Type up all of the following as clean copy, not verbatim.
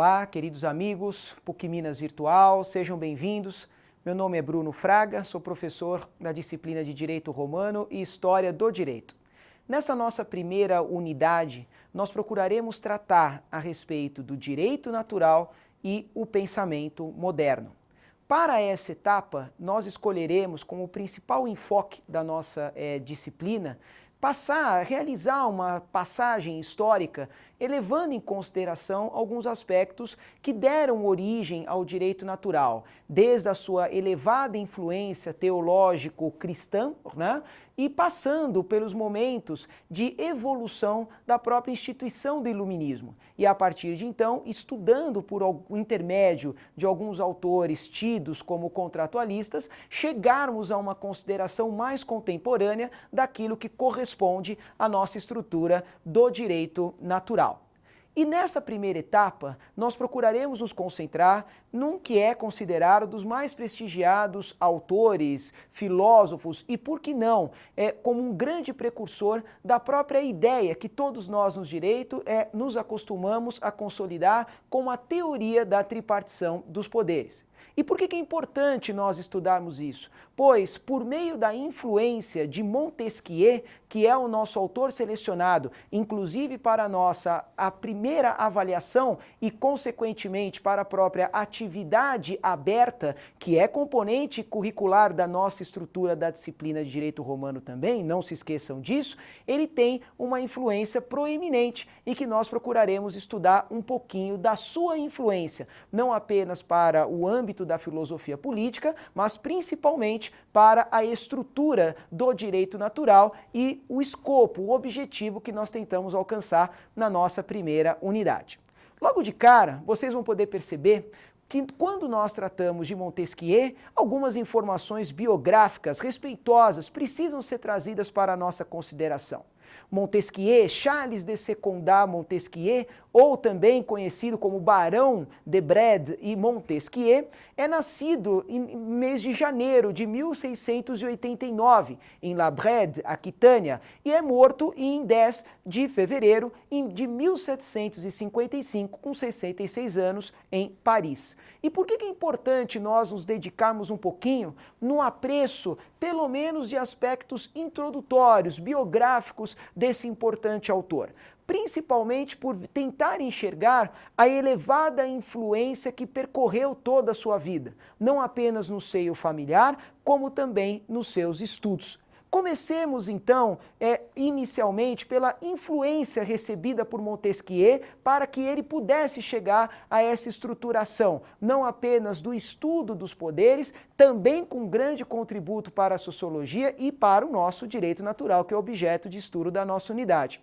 Olá, queridos amigos, PUC Minas Virtual, sejam bem-vindos. Meu nome é Bruno Fraga, sou professor da disciplina de Direito Romano e História do Direito. Nessa nossa primeira unidade, nós procuraremos tratar a respeito do direito natural e o pensamento moderno. Para essa etapa, nós escolheremos como principal enfoque da nossa disciplina realizar uma passagem histórica, elevando em consideração alguns aspectos que deram origem ao direito natural, desde a sua elevada influência teológico-cristã, né, e passando pelos momentos de evolução da própria instituição do iluminismo. E a partir de então, estudando por o intermédio de alguns autores tidos como contratualistas, chegarmos a uma consideração mais contemporânea daquilo que corresponde à nossa estrutura do direito natural. E nessa primeira etapa, nós procuraremos nos concentrar num que é considerado dos mais prestigiados autores, filósofos e, por que não, como um grande precursor da própria ideia que todos nós no direito nos acostumamos a consolidar como a teoria da tripartição dos poderes. E por que é importante nós estudarmos isso? Pois, por meio da influência de Montesquieu, que é o nosso autor selecionado, inclusive para a primeira avaliação e, consequentemente, para a própria atividade aberta, que é componente curricular da nossa estrutura da disciplina de Direito Romano também, não se esqueçam disso, ele tem uma influência proeminente e que nós procuraremos estudar um pouquinho da sua influência, não apenas para o âmbito da filosofia política, mas principalmente para a estrutura do direito natural e o escopo, o objetivo que nós tentamos alcançar na nossa primeira unidade. Logo de cara, vocês vão poder perceber que quando nós tratamos de Montesquieu, algumas informações biográficas respeitosas precisam ser trazidas para a nossa consideração. Montesquieu, Charles de Secondat Montesquieu, ou também conhecido como Barão de Brede e Montesquieu, é nascido em mês de janeiro de 1689, em La Brede, Aquitânia, e é morto em 10 de fevereiro de 1755, com 66 anos, em Paris. E por que é importante nós nos dedicarmos um pouquinho no apreço, pelo menos de aspectos introdutórios, biográficos desse importante autor? Principalmente por tentar enxergar a elevada influência que percorreu toda a sua vida, não apenas no seio familiar, como também nos seus estudos. Comecemos então, inicialmente, pela influência recebida por Montesquieu para que ele pudesse chegar a essa estruturação, não apenas do estudo dos poderes, também com grande contributo para a sociologia e para o nosso direito natural, que é objeto de estudo da nossa unidade.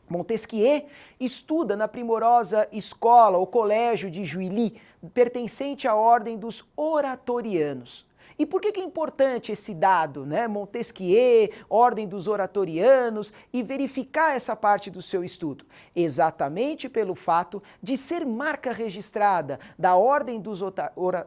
Montesquieu estuda na primorosa escola, o colégio de Juilly, pertencente à ordem dos oratorianos. E por que é importante esse dado, né? Montesquieu, ordem dos oratorianos, e verificar essa parte do seu estudo? Exatamente pelo fato de ser marca registrada da ordem dos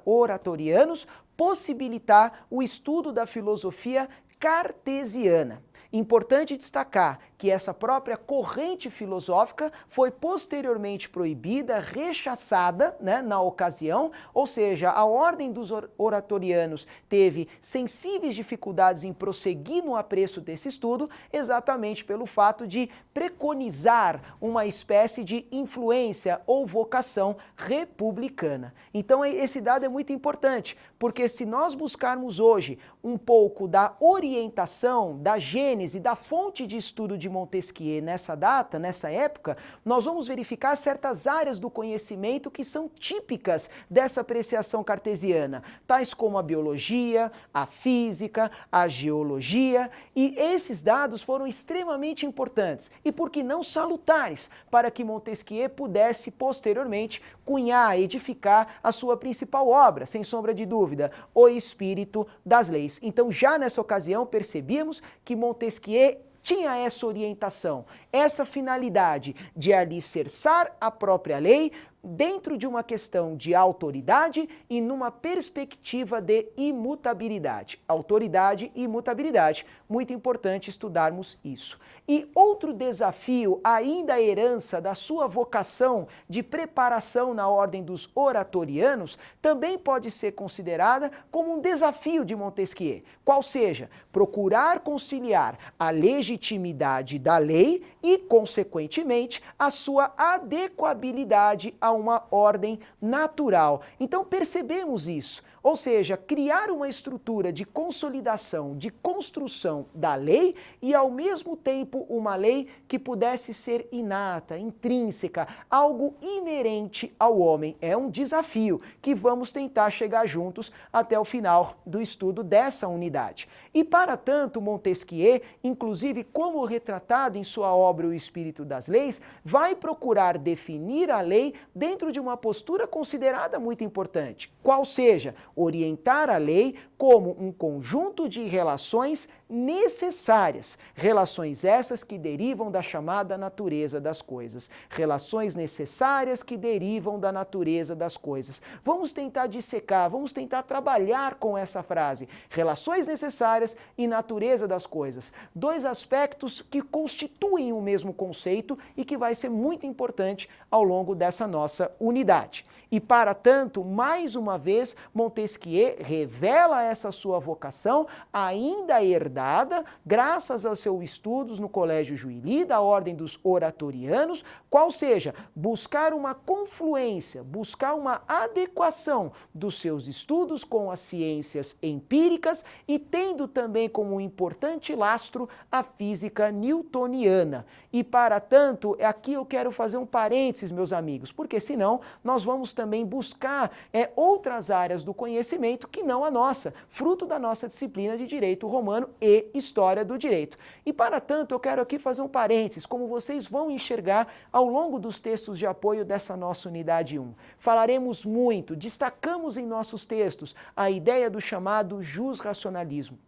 oratorianos, possibilitar o estudo da filosofia cartesiana. Importante destacar que essa própria corrente filosófica foi posteriormente proibida, rechaçada, né, na ocasião, ou seja, a ordem dos oratorianos teve sensíveis dificuldades em prosseguir no apreço desse estudo, exatamente pelo fato de preconizar uma espécie de influência ou vocação republicana. Então esse dado é muito importante, porque se nós buscarmos hoje um pouco da orientação, da gênese, da fonte de estudo de Montesquieu nessa data, nessa época, nós vamos verificar certas áreas do conhecimento que são típicas dessa apreciação cartesiana, tais como a biologia, a física, a geologia, e esses dados foram extremamente importantes e, por que não, salutares para que Montesquieu pudesse posteriormente cunhar, edificar a sua principal obra, sem sombra de dúvida, O Espírito das Leis. Então, já nessa ocasião, percebíamos que Montesquieu tinha essa orientação, essa finalidade de alicerçar a própria lei dentro de uma questão de autoridade e numa perspectiva de imutabilidade. Autoridade e imutabilidade. Muito importante estudarmos isso. E outro desafio, ainda a herança da sua vocação de preparação na ordem dos oratorianos, também pode ser considerada como um desafio de Montesquieu, qual seja, procurar conciliar a legitimidade da lei e, consequentemente, a sua adequabilidade a uma ordem natural. Então percebemos isso. Ou seja, criar uma estrutura de consolidação, de construção da lei e, ao mesmo tempo, uma lei que pudesse ser inata, intrínseca, algo inerente ao homem. É um desafio que vamos tentar chegar juntos até o final do estudo dessa unidade. E, para tanto, Montesquieu, inclusive como retratado em sua obra O Espírito das Leis, vai procurar definir a lei dentro de uma postura considerada muito importante, qual seja, orientar a lei como um conjunto de relações necessárias, relações essas que derivam da chamada natureza das coisas, relações necessárias que derivam da natureza das coisas. Vamos tentar dissecar, vamos tentar trabalhar com essa frase, relações necessárias e natureza das coisas. Dois aspectos que constituem o mesmo conceito e que vai ser muito importante ao longo dessa nossa unidade. E, para tanto, mais uma vez, Montesquieu revela essa sua vocação, ainda herdada, graças aos seus estudos no Colégio Juilly, da Ordem dos Oratorianos, qual seja, buscar uma confluência, buscar uma adequação dos seus estudos com as ciências empíricas e tendo também como um importante lastro a física newtoniana. E, para tanto, aqui eu quero fazer um parênteses, meus amigos, porque senão nós vamos também buscar outras áreas do conhecimento que não a nossa, fruto da nossa disciplina de Direito Romano e História do Direito. E, para tanto, eu quero aqui fazer um parênteses, como vocês vão enxergar ao longo dos textos de apoio dessa nossa unidade 1. Falaremos muito, destacamos em nossos textos a ideia do chamado jusracionalismo.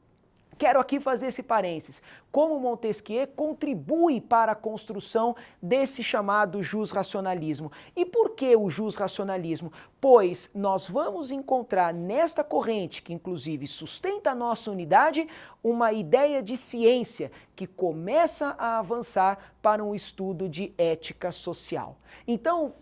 Quero aqui fazer esse parênteses. Como Montesquieu contribui para a construção desse chamado jusracionalismo. E por que o jusracionalismo? Pois nós vamos encontrar nesta corrente, que inclusive sustenta a nossa unidade, uma ideia de ciência que começa a avançar para um estudo de ética social. Então,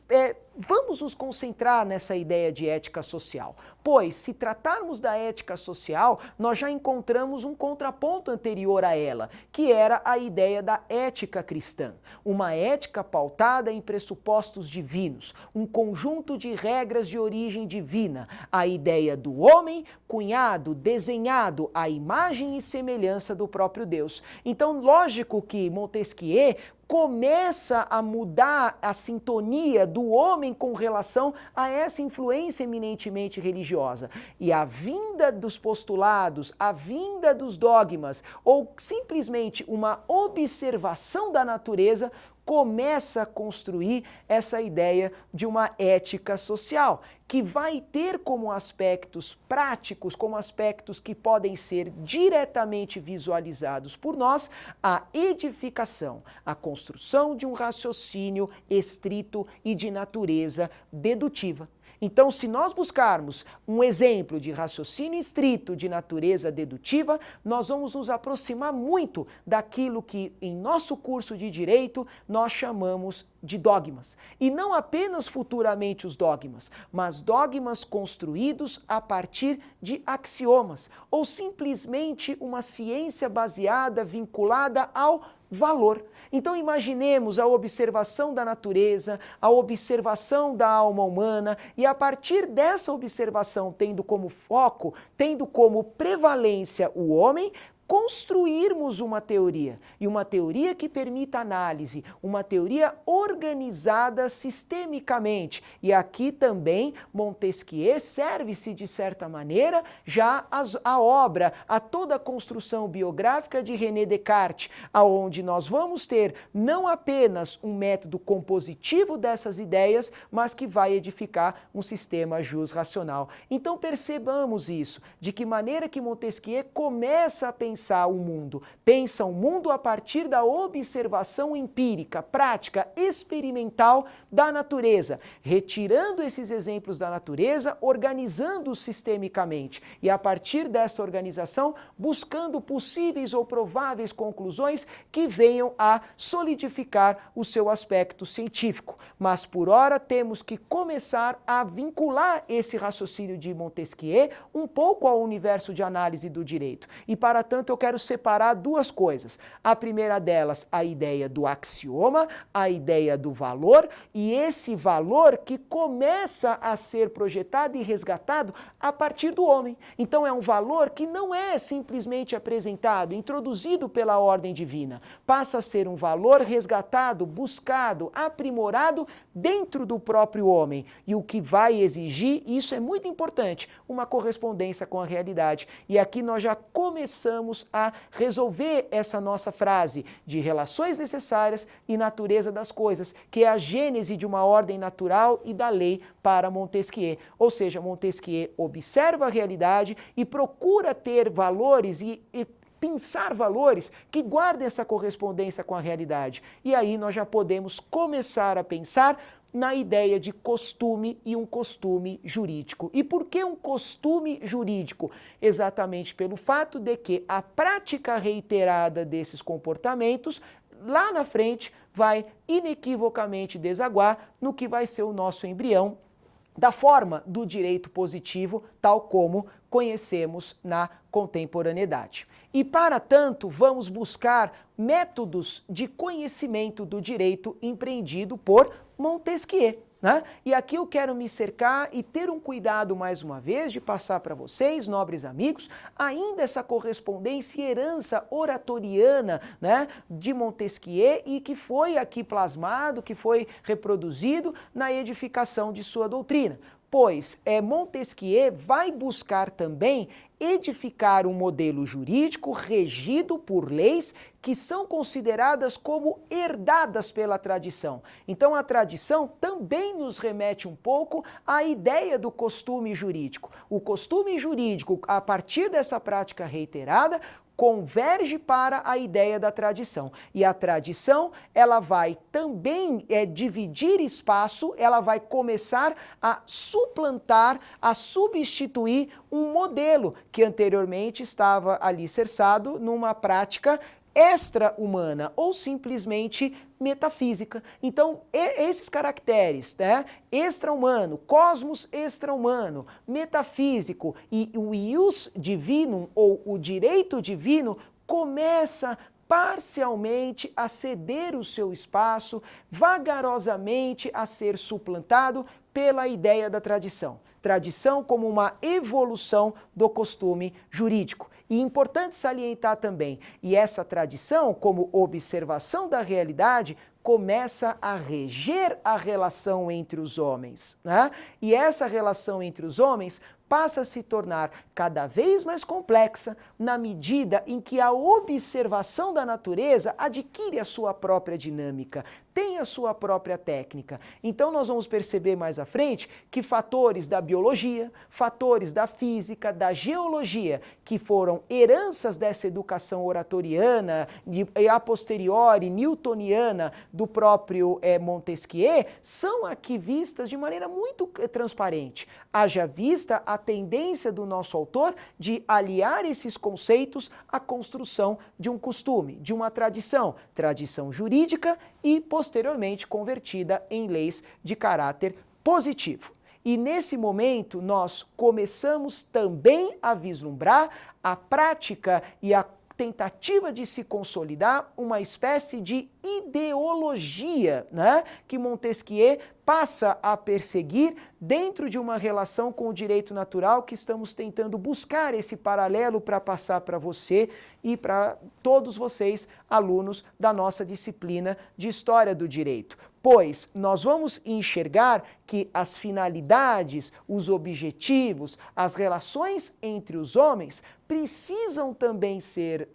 vamos nos concentrar nessa ideia de ética social, pois se tratarmos da ética social, nós já encontramos um contraponto anterior a ela, que era a ideia da ética cristã, uma ética pautada em pressupostos divinos, um conjunto de regras de origem divina, a ideia do homem cunhado, desenhado à imagem e semelhança do próprio Deus. Então, lógico que Montesquieu começa a mudar a sintonia do homem com relação a essa influência eminentemente religiosa. E a vinda dos postulados, a vinda dos dogmas, ou simplesmente uma observação da natureza, começa a construir essa ideia de uma ética social, que vai ter como aspectos práticos, como aspectos que podem ser diretamente visualizados por nós, a edificação, a construção de um raciocínio estrito e de natureza dedutiva. Então, se nós buscarmos um exemplo de raciocínio estrito de natureza dedutiva, nós vamos nos aproximar muito daquilo que, em nosso curso de Direito, nós chamamos de dogmas. E não apenas futuramente os dogmas, mas dogmas construídos a partir de axiomas, ou simplesmente uma ciência baseada, vinculada ao valor. Então imaginemos a observação da natureza, a observação da alma humana e a partir dessa observação, tendo como foco, tendo como prevalência o homem, construirmos uma teoria, e uma teoria que permita análise, uma teoria organizada sistemicamente. E aqui também Montesquieu serve-se, de certa maneira, já a obra, a toda a construção biográfica de René Descartes, aonde nós vamos ter não apenas um método compositivo dessas ideias, mas que vai edificar um sistema jusracional. Então percebamos isso, de que maneira que Montesquieu começa a pensar pensar o mundo? Pensa o mundo a partir da observação empírica, prática, experimental da natureza, retirando esses exemplos da natureza, organizando-os sistemicamente e a partir dessa organização buscando possíveis ou prováveis conclusões que venham a solidificar o seu aspecto científico. Mas por ora temos que começar a vincular esse raciocínio de Montesquieu um pouco ao universo de análise do direito. E para tanto eu quero separar duas coisas. A primeira delas, a ideia do axioma, a ideia do valor, e esse valor que começa a ser projetado e resgatado a partir do homem. Então é um valor que não é simplesmente apresentado, introduzido pela ordem divina. Passa a ser um valor resgatado, buscado, aprimorado dentro do próprio homem. E o que vai exigir, e isso é muito importante, uma correspondência com a realidade. E aqui nós já começamos a resolver essa nossa frase de relações necessárias e natureza das coisas, que é a gênese de uma ordem natural e da lei para Montesquieu. Ou seja, Montesquieu observa a realidade e procura ter valores e pensar valores que guardem essa correspondência com a realidade. E aí nós já podemos começar a pensar na ideia de costume e um costume jurídico. E por que um costume jurídico? Exatamente pelo fato de que a prática reiterada desses comportamentos lá na frente vai inequivocamente desaguar no que vai ser o nosso embrião da forma do direito positivo, tal como conhecemos na contemporaneidade. E, para tanto, vamos buscar métodos de conhecimento do direito empreendido por Montesquieu. E aqui eu quero me cercar e ter um cuidado, mais uma vez, de passar para vocês, nobres amigos, ainda essa correspondência e herança oratoriana de Montesquieu e que foi aqui plasmado, que foi reproduzido na edificação de sua doutrina. Pois Montesquieu vai buscar também edificar um modelo jurídico regido por leis que são consideradas como herdadas pela tradição. Então a tradição também nos remete um pouco à ideia do costume jurídico. O costume jurídico, a partir dessa prática reiterada, converge para a ideia da tradição. E a tradição, ela vai também dividir espaço, ela vai começar a suplantar, a substituir um modelo que anteriormente estava alicerçado numa prática extra-humana ou simplesmente metafísica. Então, esses caracteres, extra-humano, cosmos extra-humano, metafísico e o ius divinum ou o direito divino começa parcialmente a ceder o seu espaço, vagarosamente a ser suplantado pela ideia da tradição. Tradição como uma evolução do costume jurídico. E importante salientar também, e essa tradição, como observação da realidade, começa a reger a relação entre os homens. E essa relação entre os homens passa a se tornar cada vez mais complexa na medida em que a observação da natureza adquire a sua própria dinâmica, tem a sua própria técnica. Então nós vamos perceber mais à frente que fatores da biologia, fatores da física, da geologia, que foram heranças dessa educação oratoriana e a posteriori newtoniana do próprio Montesquieu, são aqui vistas de maneira muito transparente. Haja vista a tendência do nosso autor de aliar esses conceitos à construção de um costume, de uma tradição, tradição jurídica e posteriormente convertida em leis de caráter positivo. E nesse momento nós começamos também a vislumbrar a prática e a tentativa de se consolidar uma espécie de ideologia, que Montesquieu passa a perseguir dentro de uma relação com o direito natural que estamos tentando buscar esse paralelo para passar para você e para todos vocês, alunos da nossa disciplina de História do Direito. Pois nós vamos enxergar que as finalidades, os objetivos, as relações entre os homens precisam também ser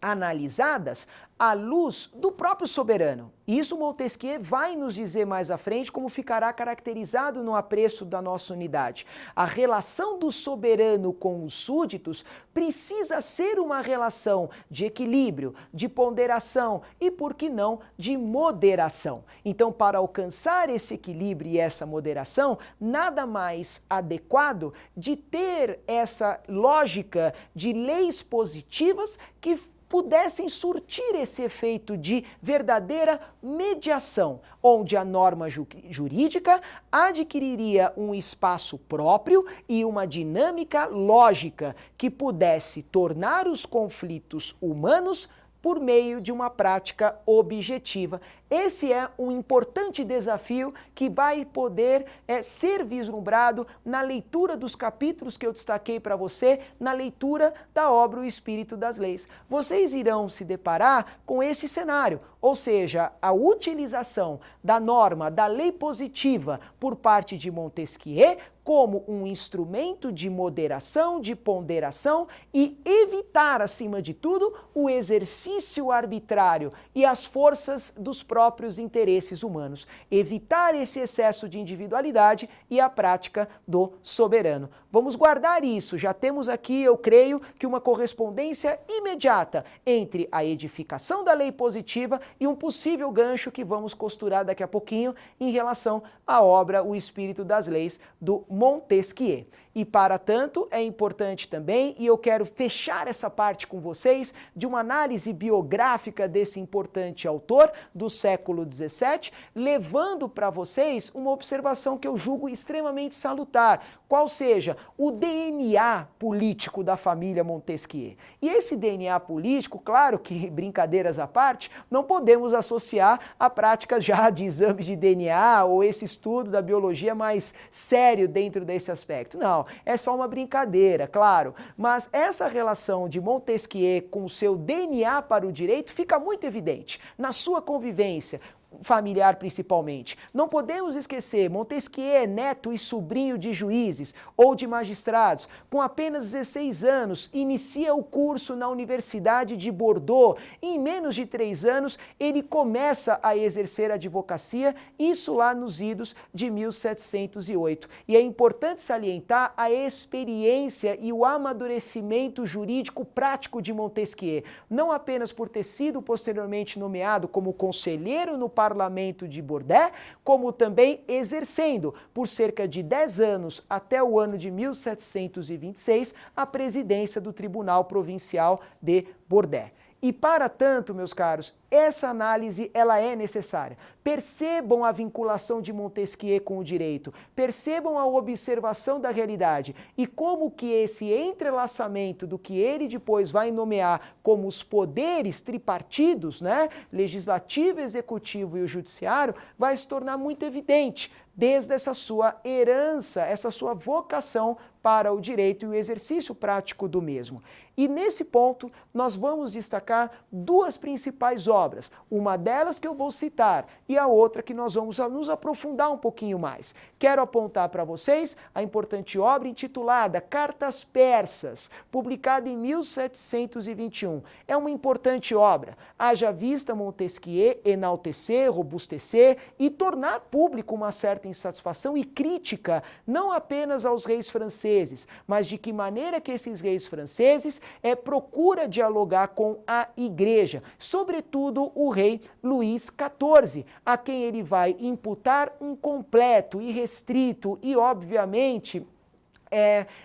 analisadas à luz do próprio soberano. Isso Montesquieu vai nos dizer mais à frente como ficará caracterizado no apreço da nossa unidade. A relação do soberano com os súditos precisa ser uma relação de equilíbrio, de ponderação e, por que não, de moderação. Então, para alcançar esse equilíbrio e essa moderação, nada mais adequado de ter essa lógica de leis positivas que pudessem surtir esse efeito de verdadeira mediação, onde a norma jurídica adquiriria um espaço próprio e uma dinâmica lógica que pudesse tornar os conflitos humanos por meio de uma prática objetiva. Esse é um importante desafio que vai poder ser vislumbrado na leitura dos capítulos que eu destaquei para você, na leitura da obra O Espírito das Leis. Vocês irão se deparar com esse cenário, ou seja, a utilização da norma, da lei positiva por parte de Montesquieu como um instrumento de moderação, de ponderação e evitar, acima de tudo, o exercício arbitrário e as forças dos próprios interesses humanos. Evitar esse excesso de individualidade e a prática do soberano. Vamos guardar isso. Já temos aqui, eu creio, que uma correspondência imediata entre a edificação da lei positiva e um possível gancho que vamos costurar daqui a pouquinho em relação à obra O Espírito das Leis, do Montesquieu. E, para tanto, é importante também, e eu quero fechar essa parte com vocês, de uma análise biográfica desse importante autor do século XVII, levando para vocês uma observação que eu julgo extremamente salutar, qual seja o DNA político da família Montesquieu. E esse DNA político, claro que, brincadeiras à parte, não podemos associar a práticas já de exames de DNA ou esse estudo da biologia mais sério dentro desse aspecto. Não. É só uma brincadeira, claro, mas essa relação de Montesquieu com o seu DNA para o direito fica muito evidente na sua convivência familiar principalmente. Não podemos esquecer, Montesquieu é neto e sobrinho de juízes ou de magistrados. Com apenas 16 anos, inicia o curso na Universidade de Bordeaux. Em menos de 3 anos, ele começa a exercer a advocacia, isso lá nos idos de 1708. E é importante salientar a experiência e o amadurecimento jurídico prático de Montesquieu, não apenas por ter sido posteriormente nomeado como conselheiro no Parlamento de Bordeaux, como também exercendo por cerca de 10 anos até o ano de 1726 a presidência do Tribunal Provincial de Bordeaux. E para tanto, meus caros, essa análise ela é necessária. Percebam a vinculação de Montesquieu com o direito, percebam a observação da realidade e como que esse entrelaçamento do que ele depois vai nomear como os poderes tripartidos, né, legislativo, executivo e o judiciário, vai se tornar muito evidente desde essa sua herança, essa sua vocação para o direito e o exercício prático do mesmo. E nesse ponto, nós vamos destacar duas principais obras, uma delas que eu vou citar e a outra que nós vamos nos aprofundar um pouquinho mais. Quero apontar para vocês a importante obra intitulada Cartas Persas, publicada em 1721. É uma importante obra, haja vista Montesquieu enaltecer, robustecer e tornar público uma certa insatisfação e crítica, não apenas aos reis franceses, mas de que maneira que esses reis franceses procura dialogar com a Igreja, sobretudo o rei Luís XIV, a quem ele vai imputar um completo, irrestrito e, obviamente,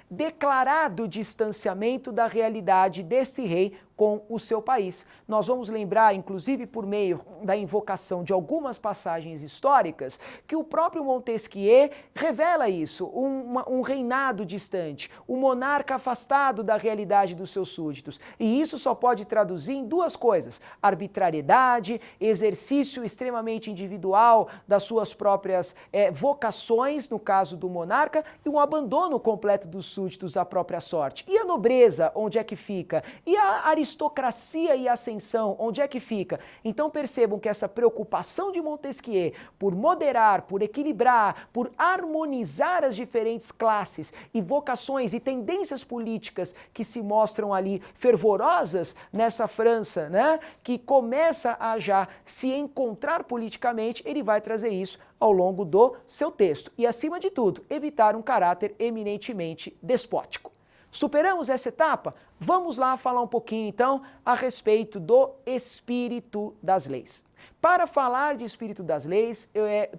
declarado distanciamento da realidade desse rei com o seu país. Nós vamos lembrar, inclusive por meio da invocação de algumas passagens históricas, que o próprio Montesquieu revela isso, um reinado distante, um monarca afastado da realidade dos seus súditos. E isso só pode traduzir em duas coisas: arbitrariedade, exercício extremamente individual das suas próprias vocações, no caso do monarca, e um abandono completo dos súditos à própria sorte. E a nobreza, onde é que fica? E a aristocracia aristocracia e ascensão, onde é que fica? Então percebam que essa preocupação de Montesquieu por moderar, por equilibrar, por harmonizar as diferentes classes e vocações e tendências políticas que se mostram ali fervorosas nessa França, né, que começa a já se encontrar politicamente, ele vai trazer isso ao longo do seu texto. E, acima de tudo, evitar um caráter eminentemente despótico. Superamos essa etapa? Vamos lá falar um pouquinho, então, a respeito do espírito das leis. Para falar de espírito das leis,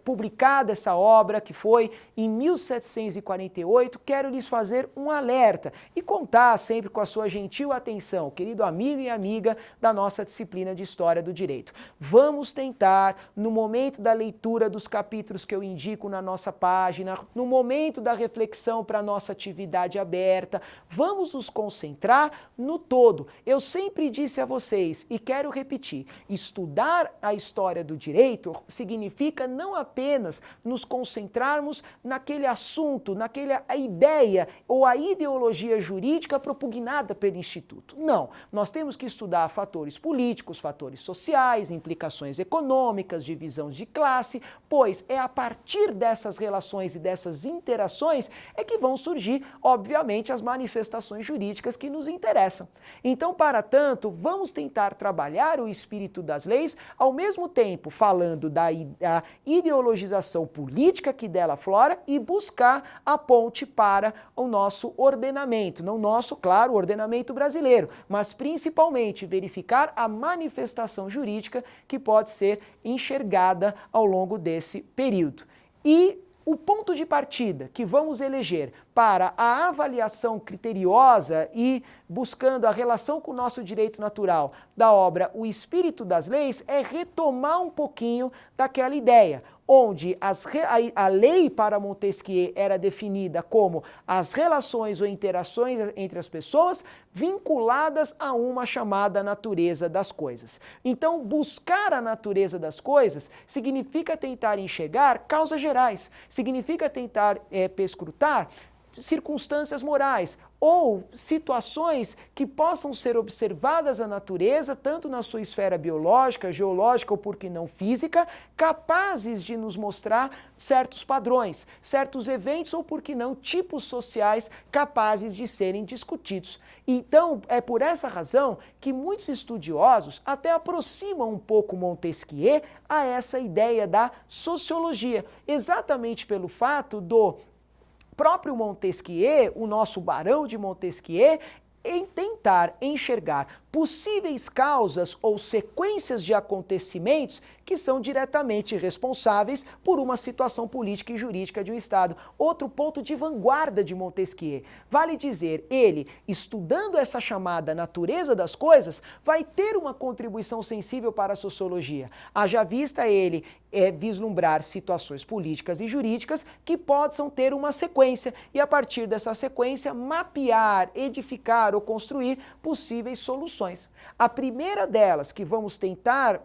publicada essa obra que foi em 1748, quero lhes fazer um alerta e contar sempre com a sua gentil atenção, querido amigo e amiga da nossa disciplina de História do Direito. Vamos tentar, no momento da leitura dos capítulos que eu indico na nossa página, no momento da reflexão para a nossa atividade aberta, vamos nos concentrar no todo. Eu sempre disse a vocês, e quero repetir, estudar a história do direito significa não apenas nos concentrarmos naquele assunto, naquela ideia ou a ideologia jurídica propugnada pelo Instituto. Não, nós temos que estudar fatores políticos, fatores sociais, implicações econômicas, divisões de classe, pois é a partir dessas relações e dessas interações é que vão surgir, obviamente, as manifestações jurídicas que nos interessam. Então, para tanto, vamos tentar trabalhar o espírito das leis, ao mesmo tempo falando da ideologização política que dela aflora e buscar a ponte para o nosso ordenamento, não nosso, claro, o ordenamento brasileiro, mas principalmente verificar a manifestação jurídica que pode ser enxergada ao longo desse período. E o ponto de partida que vamos eleger para a avaliação criteriosa e buscando a relação com o nosso direito natural da obra O Espírito das Leis é retomar um pouquinho daquela ideia, onde a lei para Montesquieu era definida como as relações ou interações entre as pessoas vinculadas a uma chamada natureza das coisas. Então, buscar a natureza das coisas significa tentar enxergar causas gerais, significa tentar perscrutar circunstâncias morais ou situações que possam ser observadas na natureza, tanto na sua esfera biológica, geológica ou, por que não, física, capazes de nos mostrar certos padrões, certos eventos ou, por que não, tipos sociais capazes de serem discutidos. Então, é por essa razão que muitos estudiosos até aproximam um pouco Montesquieu a essa ideia da sociologia, exatamente pelo fato do próprio Montesquieu, o nosso Barão de Montesquieu, em tentar enxergar possíveis causas ou sequências de acontecimentos que são diretamente responsáveis por uma situação política e jurídica de um Estado. Outro ponto de vanguarda de Montesquieu. Vale dizer, ele, estudando essa chamada natureza das coisas, vai ter uma contribuição sensível para a sociologia. Haja vista ele vislumbrar situações políticas e jurídicas que possam ter uma sequência e, a partir dessa sequência, mapear, edificar ou construir possíveis soluções. A primeira delas que vamos tentar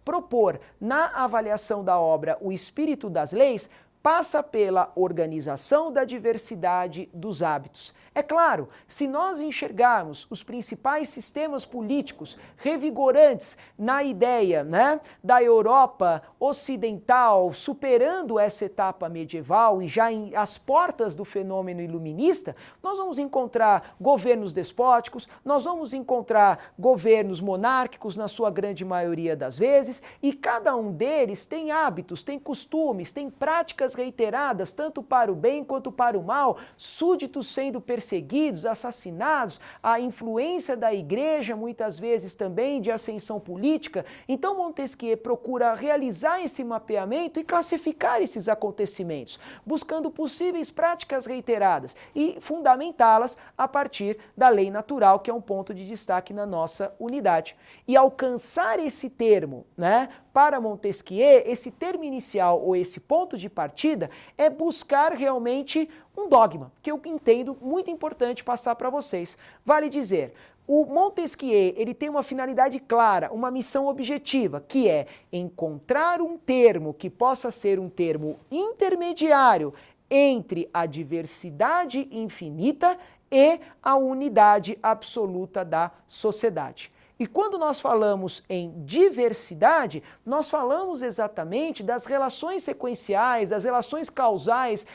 propor na avaliação da obra O Espírito das Leis passa pela organização da diversidade dos hábitos. É claro, se nós enxergarmos os principais sistemas políticos revigorantes na ideia, né, da Europa ocidental, superando essa etapa medieval e já às portas do fenômeno iluminista, nós vamos encontrar governos despóticos, nós vamos encontrar governos monárquicos na sua grande maioria das vezes, e cada um deles tem hábitos, tem costumes, tem práticas reiteradas, tanto para o bem quanto para o mal, súditos sendo perseguidos, assassinados, a influência da igreja, muitas vezes também de ascensão política. Então Montesquieu procura realizar esse mapeamento e classificar esses acontecimentos, buscando possíveis práticas reiteradas e fundamentá-las a partir da lei natural, que é um ponto de destaque na nossa unidade. E alcançar esse termo, né, para Montesquieu, esse termo inicial ou esse ponto de partida é buscar realmente um dogma, que eu entendo muito importante passar para vocês. Vale dizer, o Montesquieu, ele tem uma finalidade clara, uma missão objetiva, que é encontrar um termo que possa ser um termo intermediário entre a diversidade infinita e a unidade absoluta da sociedade. E quando nós falamos em diversidade, nós falamos exatamente das relações sequenciais, das relações causais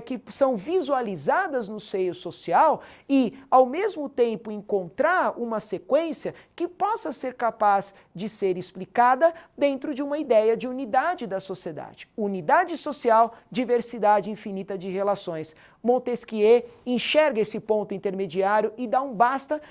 que são visualizadas no seio social e, ao mesmo tempo, encontrar uma sequência que possa ser capaz de ser explicada dentro de uma ideia de unidade da sociedade. Unidade social, diversidade infinita de relações. Montesquieu enxerga esse ponto intermediário e dá um basta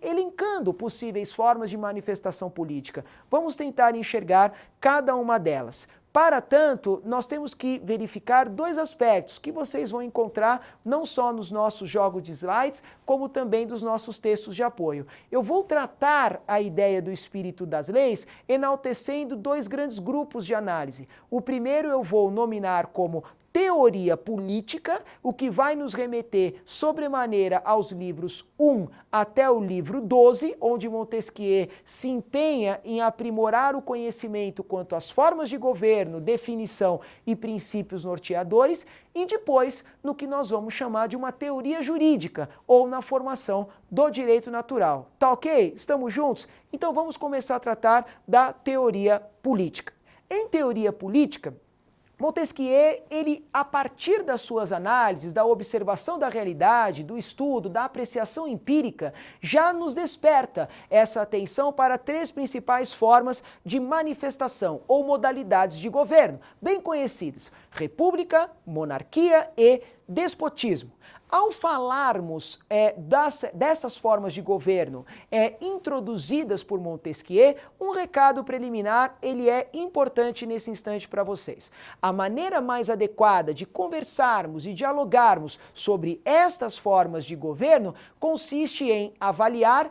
elencando possíveis formas de manifestação política. Vamos tentar enxergar cada uma delas. Para tanto, nós temos que verificar dois aspectos que vocês vão encontrar não só nos nossos jogos de slides, como também dos nossos textos de apoio. Eu vou tratar a ideia do espírito das leis enaltecendo dois grandes grupos de análise. O primeiro eu vou nominar como teoria política, o que vai nos remeter sobremaneira aos livros 1 até o livro 12, onde Montesquieu se empenha em aprimorar o conhecimento quanto às formas de governo, definição e princípios norteadores, e depois no que nós vamos chamar de uma teoria jurídica, ou na formação do direito natural. Tá ok? Estamos juntos? Então vamos começar a tratar da teoria política. Em teoria política, Montesquieu, ele, a partir das suas análises, da observação da realidade, do estudo, da apreciação empírica, já nos desperta essa atenção para três principais formas de manifestação ou modalidades de governo, bem conhecidas: república, monarquia e despotismo. Ao falarmos dessas formas de governo introduzidas por Montesquieu, um recado preliminar ele é importante nesse instante para vocês. A maneira mais adequada de conversarmos e dialogarmos sobre estas formas de governo consiste em avaliar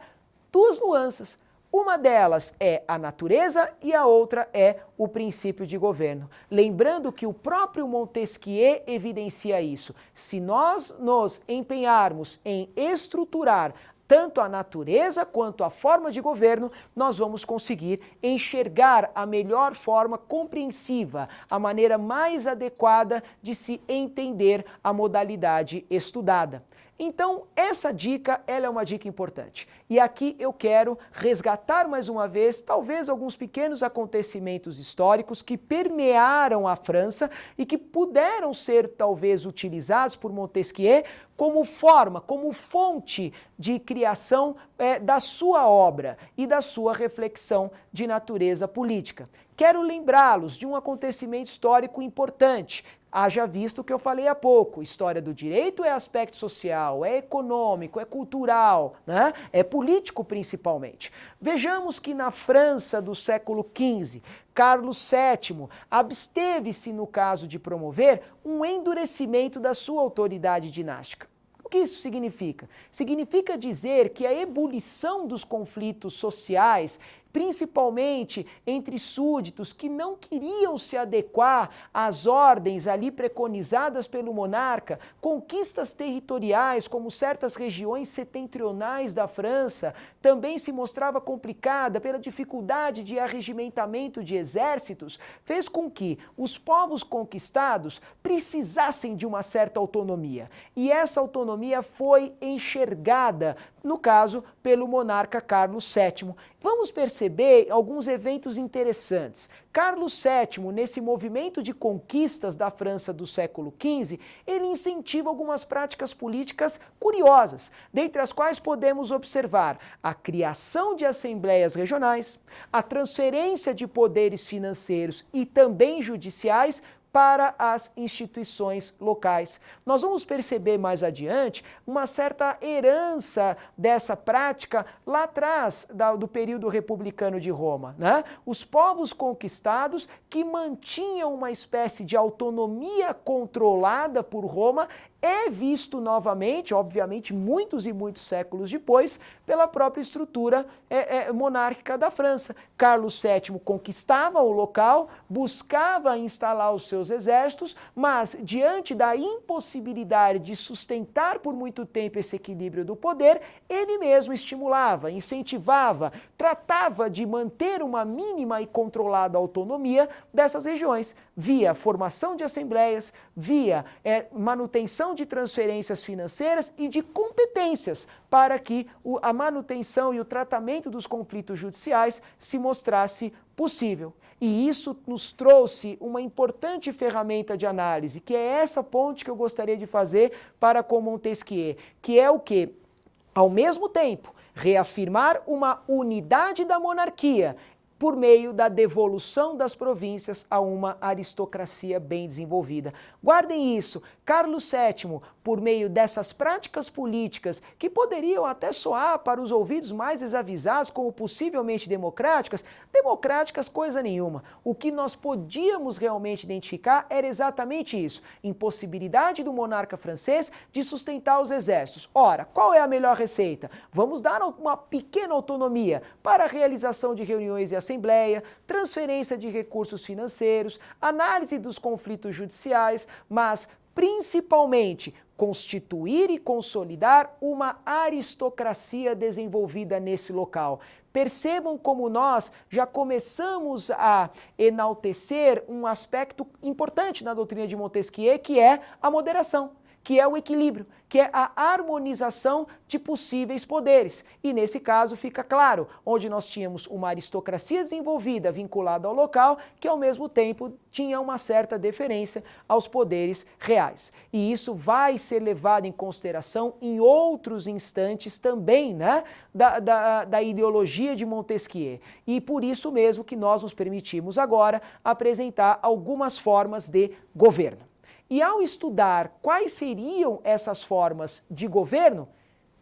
duas nuances. Uma delas é a natureza e a outra é o princípio de governo. Lembrando que o próprio Montesquieu evidencia isso. Se nós nos empenharmos em estruturar tanto a natureza quanto a forma de governo, nós vamos conseguir enxergar a melhor forma compreensiva, a maneira mais adequada de se entender a modalidade estudada. Então, essa dica, ela é uma dica importante. E aqui eu quero resgatar mais uma vez, talvez alguns pequenos acontecimentos históricos que permearam a França e que puderam ser talvez utilizados por Montesquieu como forma, como fonte de criação da sua obra e da sua reflexão de natureza política. Quero lembrá-los de um acontecimento histórico importante. Haja visto o que eu falei há pouco, história do direito é aspecto social, é econômico, é cultural, né? É político principalmente. Vejamos que na França do século XV, Carlos VII absteve-se no caso de promover um endurecimento da sua autoridade dinástica. O que isso significa? Significa dizer que a ebulição dos conflitos sociais, principalmente entre súditos que não queriam se adequar às ordens ali preconizadas pelo monarca, conquistas territoriais como certas regiões setentrionais da França, também se mostrava complicada pela dificuldade de arregimentamento de exércitos, fez com que os povos conquistados precisassem de uma certa autonomia. E essa autonomia foi enxergada, no caso, pelo monarca Carlos VII. Vamos perceber alguns eventos interessantes. Carlos VII, nesse movimento de conquistas da França do século XV, ele incentiva algumas práticas políticas curiosas, dentre as quais podemos observar a criação de assembleias regionais, a transferência de poderes financeiros e também judiciais para as instituições locais. Nós vamos perceber mais adiante uma certa herança dessa prática lá atrás do período republicano de Roma, né? Os povos conquistados que mantinham uma espécie de autonomia controlada por Roma é visto novamente, obviamente muitos e muitos séculos depois, pela própria estrutura monárquica da França. Carlos VII conquistava o local, buscava instalar os seus exércitos, mas diante da impossibilidade de sustentar por muito tempo esse equilíbrio do poder, ele mesmo estimulava, incentivava, tratava de manter uma mínima e controlada autonomia dessas regiões. via formação de assembleias, via manutenção de transferências financeiras e de competências para que a manutenção e o tratamento dos conflitos judiciais se mostrasse possível. E isso nos trouxe uma importante ferramenta de análise, que é essa ponte que eu gostaria de fazer para com Montesquieu, que é o quê? Ao mesmo tempo, reafirmar uma unidade da monarquia por meio da devolução das províncias a uma aristocracia bem desenvolvida. Guardem isso, Carlos VII, por meio dessas práticas políticas que poderiam até soar para os ouvidos mais desavisados como possivelmente democráticas, democráticas coisa nenhuma. O que nós podíamos realmente identificar era exatamente isso, impossibilidade do monarca francês de sustentar os exércitos. Ora, qual é a melhor receita? Vamos dar uma pequena autonomia para a realização de reuniões e assembleia, transferência de recursos financeiros, análise dos conflitos judiciais, mas principalmente constituir e consolidar uma aristocracia desenvolvida nesse local. Percebam como nós já começamos a enaltecer um aspecto importante na doutrina de Montesquieu, que é a moderação, que é o equilíbrio, que é a harmonização de possíveis poderes. E nesse caso fica claro, onde nós tínhamos uma aristocracia desenvolvida vinculada ao local, que ao mesmo tempo tinha uma certa deferência aos poderes reais. E isso vai ser levado em consideração em outros instantes também, né, da ideologia de Montesquieu. E por isso mesmo que nós nos permitimos agora apresentar algumas formas de governo. E ao estudar quais seriam essas formas de governo,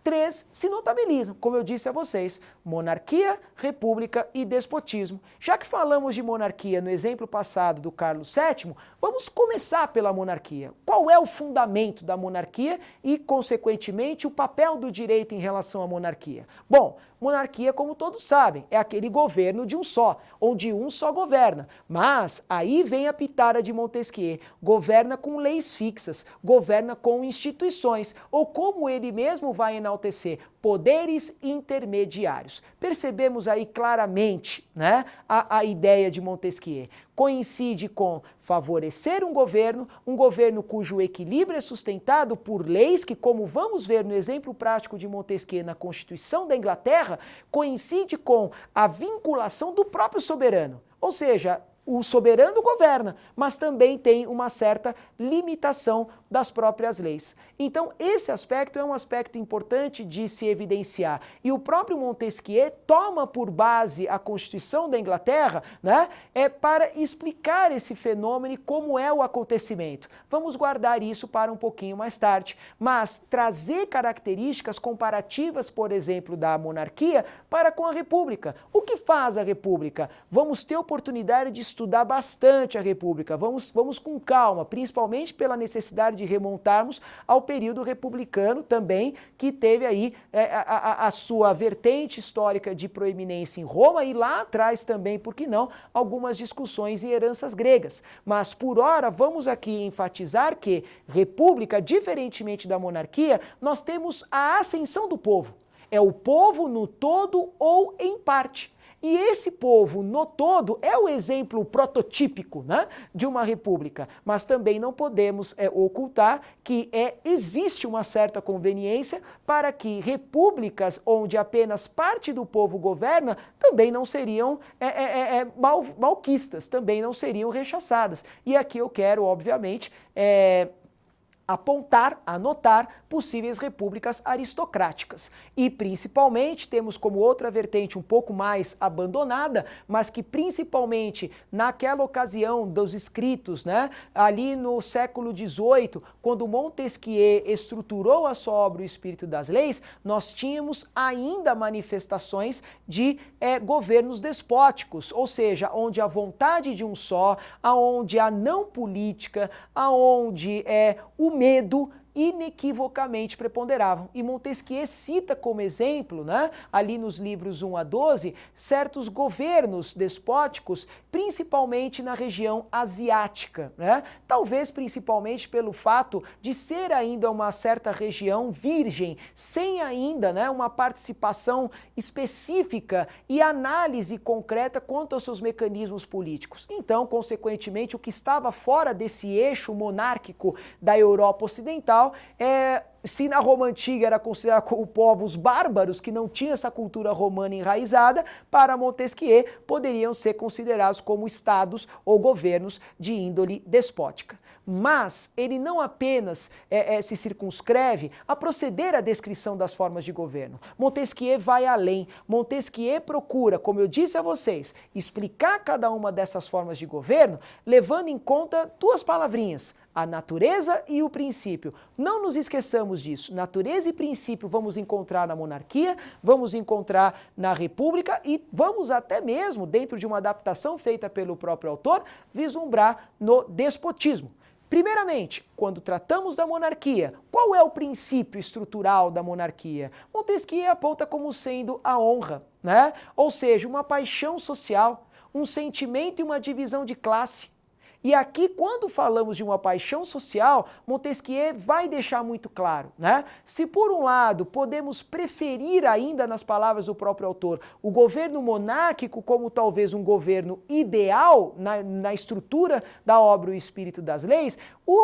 3 se notabilizam, como eu disse a vocês: monarquia, república e despotismo. Já que falamos de monarquia no exemplo passado do Carlos VII, vamos começar pela monarquia. Qual é o fundamento da monarquia e, consequentemente, o papel do direito em relação à monarquia? Bom, monarquia, como todos sabem, é aquele governo de um só, onde um só governa. Mas aí vem a pitada de Montesquieu: governa com leis fixas, governa com instituições, ou como ele mesmo vai enaltecer, poderes intermediários. Percebemos aí claramente, né, a ideia de Montesquieu. Coincide com favorecer um governo cujo equilíbrio é sustentado por leis que, como vamos ver no exemplo prático de Montesquieu na Constituição da Inglaterra, coincide com a vinculação do próprio soberano. Ou seja, o soberano governa, mas também tem uma certa limitação das próprias leis. Então, esse aspecto é um aspecto importante de se evidenciar. E o próprio Montesquieu toma por base a Constituição da Inglaterra, né, para explicar esse fenômeno e como é o acontecimento. Vamos guardar isso para um pouquinho mais tarde, mas trazer características comparativas, por exemplo, da monarquia para com a república. O que faz a república? Vamos ter oportunidade de estudar bastante a república, vamos com calma, principalmente pela necessidade de remontarmos ao período republicano também, que teve aí a sua vertente histórica de proeminência em Roma e lá atrás também, por que não, algumas discussões e heranças gregas. Mas por ora vamos aqui enfatizar que república, diferentemente da monarquia, nós temos a ascensão do povo. É o povo no todo ou em parte. E esse povo no todo é o exemplo prototípico, né, de uma república, mas também não podemos ocultar que existe uma certa conveniência para que repúblicas onde apenas parte do povo governa também não seriam malquistas, também não seriam rechaçadas. E aqui eu quero, obviamente, apontar, anotar possíveis repúblicas aristocráticas. E principalmente temos como outra vertente um pouco mais abandonada, mas que principalmente naquela ocasião dos escritos, né, ali no século XVIII, quando Montesquieu estruturou a sua obra O Espírito das Leis, nós tínhamos ainda manifestações de governos despóticos, ou seja, onde a vontade de um só, aonde a não política, aonde o medo inequivocamente preponderavam. E Montesquieu cita como exemplo, né, ali nos livros 1 a 12, certos governos despóticos, principalmente na região asiática, né? Talvez principalmente pelo fato de ser ainda uma certa região virgem, sem ainda, né, uma participação específica e análise concreta quanto aos seus mecanismos políticos. Então, consequentemente, o que estava fora desse eixo monárquico da Europa Ocidental, se na Roma Antiga era considerado como povos bárbaros, que não tinham essa cultura romana enraizada, para Montesquieu poderiam ser considerados como estados ou governos de índole despótica. Mas ele não apenas se circunscreve a proceder à descrição das formas de governo. Montesquieu vai além. Montesquieu procura, como eu disse a vocês, explicar cada uma dessas formas de governo, levando em conta duas palavrinhas: a natureza e o princípio. Não nos esqueçamos disso. Natureza e princípio vamos encontrar na monarquia, vamos encontrar na república e vamos até mesmo, dentro de uma adaptação feita pelo próprio autor, vislumbrar no despotismo. Primeiramente, quando tratamos da monarquia, qual é o princípio estrutural da monarquia? Montesquieu aponta como sendo a honra, né? Ou seja, uma paixão social, um sentimento e uma divisão de classe. E aqui, quando falamos de uma paixão social, Montesquieu vai deixar muito claro, né? Se por um lado podemos preferir ainda, nas palavras do próprio autor, o governo monárquico como talvez um governo ideal na estrutura da obra O Espírito das Leis,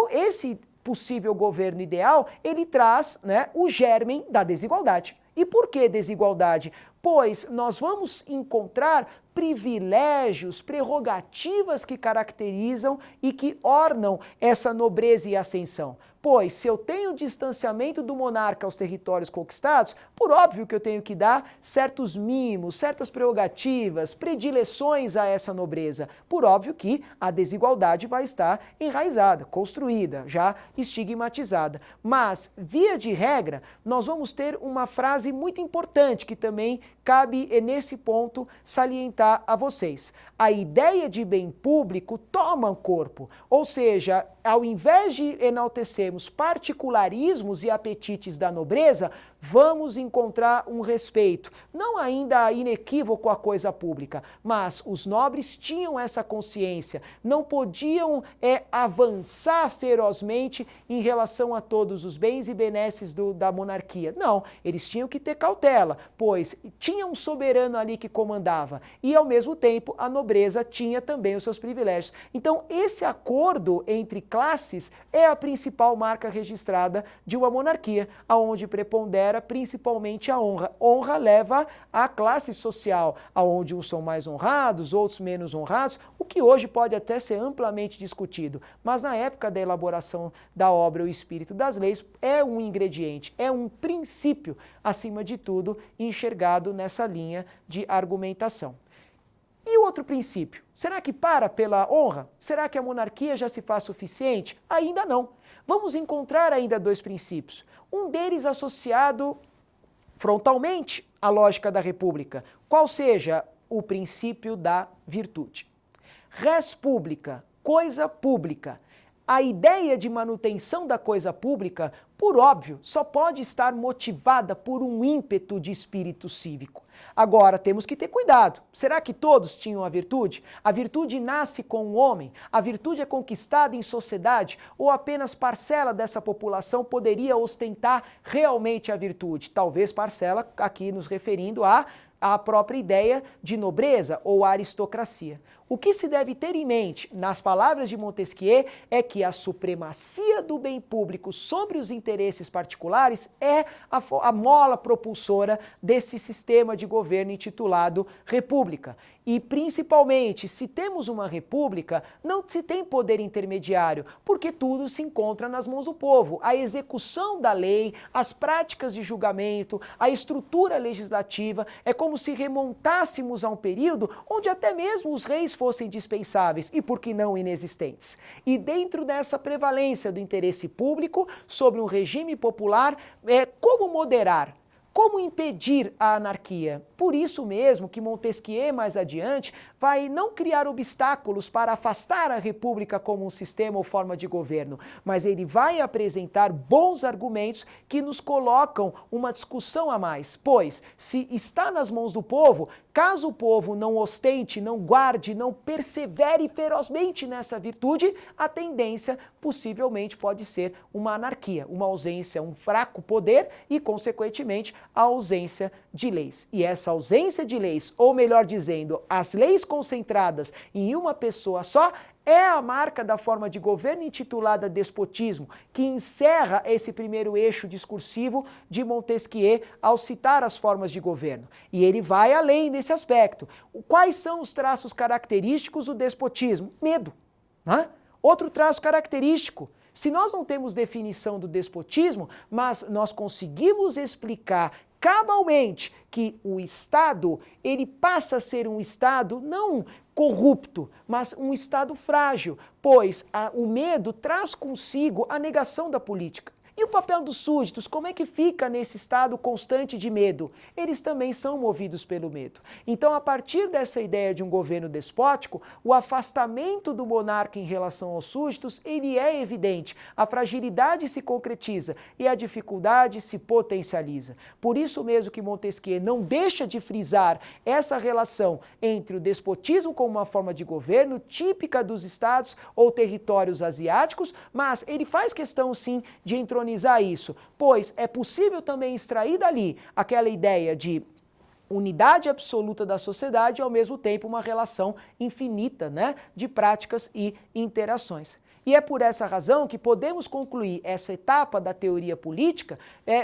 esse possível governo ideal, ele traz, né, o germen da desigualdade. E por que desigualdade? Pois nós vamos encontrar privilégios, prerrogativas que caracterizam e que ornam essa nobreza e ascensão. Pois se eu tenho distanciamento do monarca aos territórios conquistados, por óbvio que eu tenho que dar certos mimos, certas prerrogativas, predileções a essa nobreza. Por óbvio que a desigualdade vai estar enraizada, construída, já estigmatizada. Mas, via de regra, nós vamos ter uma frase muito importante que também cabe, nesse ponto, salientar a vocês. A ideia de bem público toma corpo, ou seja, ao invés de enaltecermos particularismos e apetites da nobreza, vamos encontrar um respeito, não ainda inequívoco à coisa pública, mas os nobres tinham essa consciência, não podiam avançar ferozmente em relação a todos os bens e benesses da monarquia. Não, eles tinham que ter cautela, pois tinha um soberano ali que comandava e, ao mesmo tempo, a nobreza tinha também os seus privilégios. Então, esse acordo entre classes é a principal marca registrada de uma monarquia, aonde prepondera principalmente a honra. Honra leva à classe social, aonde uns são mais honrados, outros menos honrados, o que hoje pode até ser amplamente discutido, mas na época da elaboração da obra O Espírito das Leis é um ingrediente, é um princípio, acima de tudo, enxergado nessa linha de argumentação. E o outro princípio? Será que para pela honra? Será que a monarquia já se faz suficiente? Ainda não. Vamos encontrar ainda dois princípios. Um deles associado frontalmente à lógica da república, qual seja o princípio da virtude. Res publica, coisa pública. A ideia de manutenção da coisa pública, por óbvio, só pode estar motivada por um ímpeto de espírito cívico. Agora, temos que ter cuidado. Será que todos tinham a virtude? A virtude nasce com o homem? A virtude é conquistada em sociedade? Ou apenas parcela dessa população poderia ostentar realmente a virtude? Talvez parcela, aqui nos referindo à própria ideia de nobreza ou aristocracia. O que se deve ter em mente, nas palavras de Montesquieu, é que a supremacia do bem público sobre os interesses particulares é a mola propulsora desse sistema de governo intitulado república. E, principalmente, se temos uma república, não se tem poder intermediário, porque tudo se encontra nas mãos do povo. A execução da lei, as práticas de julgamento, a estrutura legislativa, é como se remontássemos a um período onde até mesmo os reis fossem dispensáveis e, por que não, inexistentes. E dentro dessa prevalência do interesse público sobre um regime popular, como moderar? Como impedir a anarquia? Por isso mesmo que Montesquieu, mais adiante, vai não criar obstáculos para afastar a república como um sistema ou forma de governo, mas ele vai apresentar bons argumentos que nos colocam uma discussão a mais. Pois, se está nas mãos do povo, caso o povo não ostente, não guarde, não persevere ferozmente nessa virtude, a tendência possivelmente pode ser uma anarquia, uma ausência, um fraco poder e, consequentemente, a ausência de leis. E essa ausência de leis, ou melhor dizendo, as leis concentradas em uma pessoa só, é a marca da forma de governo intitulada despotismo, que encerra esse primeiro eixo discursivo de Montesquieu ao citar as formas de governo. E ele vai além nesse aspecto. Quais são os traços característicos do despotismo? Medo. Né? Outro traço característico. Se nós não temos definição do despotismo, mas nós conseguimos explicar cabalmente que o Estado, ele passa a ser um Estado não corrupto, mas um Estado frágil, pois o medo traz consigo a negação da política. E o papel dos súditos, como é que fica nesse estado constante de medo? Eles também são movidos pelo medo. Então, a partir dessa ideia de um governo despótico, o afastamento do monarca em relação aos súditos, ele é evidente. A fragilidade se concretiza e a dificuldade se potencializa. Por isso mesmo que Montesquieu não deixa de frisar essa relação entre o despotismo como uma forma de governo típica dos estados ou territórios asiáticos, mas ele faz questão sim de entronizar isso, pois é possível também extrair dali aquela ideia de unidade absoluta da sociedade e ao mesmo tempo uma relação infinita, né, de práticas e interações. E é por essa razão que podemos concluir essa etapa da teoria política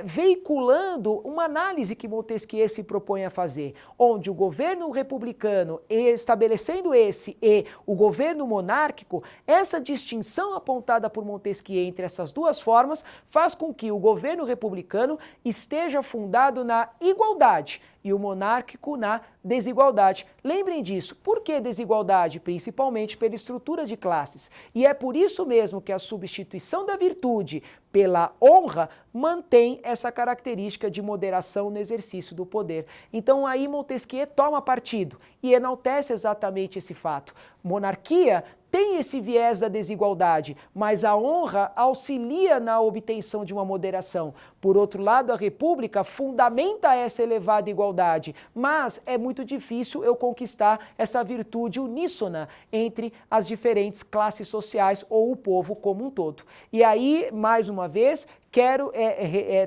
veiculando uma análise que Montesquieu se propõe a fazer, onde o governo republicano, estabelecendo esse e o governo monárquico, essa distinção apontada por Montesquieu entre essas duas formas faz com que o governo republicano esteja fundado na igualdade e o monárquico na desigualdade. Lembrem disso. Por que desigualdade? Principalmente pela estrutura de classes. E é por isso mesmo que a substituição da virtude pela honra mantém essa característica de moderação no exercício do poder. Então aí Montesquieu toma partido e enaltece exatamente esse fato. Monarquia tem esse viés da desigualdade, mas a honra auxilia na obtenção de uma moderação. Por outro lado, a República fundamenta essa elevada igualdade, mas é muito difícil eu conquistar essa virtude uníssona entre as diferentes classes sociais ou o povo como um todo. E aí, mais uma vez, quero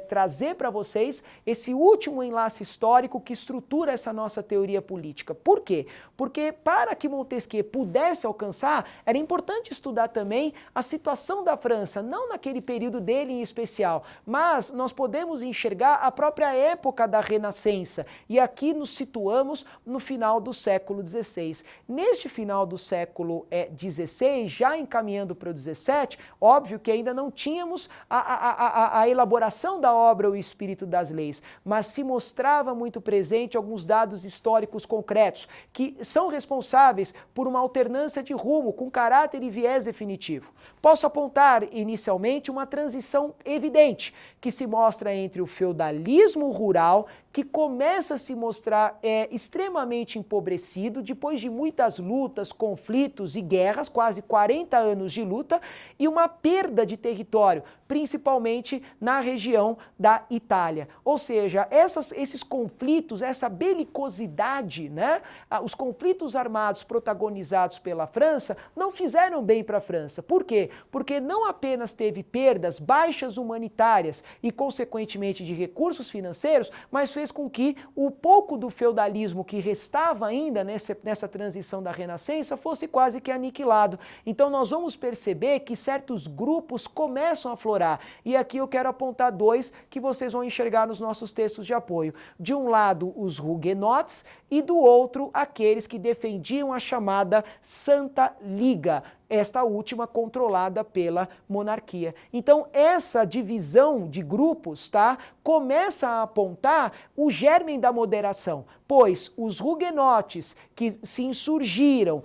trazer para vocês esse último enlace histórico que estrutura essa nossa teoria política. Por quê? Porque para que Montesquieu pudesse alcançar, era importante estudar também a situação da França, não naquele período dele em especial, mas nós podemos enxergar a própria época da Renascença. E aqui nos situamos no final do século XVI. Neste final do século XVI, já encaminhando para o XVII, óbvio que ainda não tínhamos a elaboração da obra O Espírito das Leis, mas se mostrava muito presente alguns dados históricos concretos que são responsáveis por uma alternância de rumo com caráter e viés definitivo. Posso apontar inicialmente uma transição evidente que se mostra entre o feudalismo rural, que começa a se mostrar extremamente empobrecido depois de muitas lutas, conflitos e guerras, quase 40 anos de luta, e uma perda de território, principalmente na região da Itália. Ou seja, esses conflitos, essa belicosidade, né, os conflitos armados protagonizados pela França não fizeram bem para a França. Por quê? Porque não apenas teve perdas, baixas humanitárias e, consequentemente, de recursos financeiros, mas fez com que o pouco do feudalismo que restava ainda nessa transição da Renascença fosse quase que aniquilado. Então nós vamos perceber que certos grupos começam a florar. E aqui eu quero apontar dois que vocês vão enxergar nos nossos textos de apoio. De um lado, os huguenotes e do outro, aqueles que defendiam a chamada Santa Liga. esta última controlada pela monarquia. Então, essa divisão de grupos, tá, começa a apontar o germe da moderação, pois os huguenotes que se insurgiram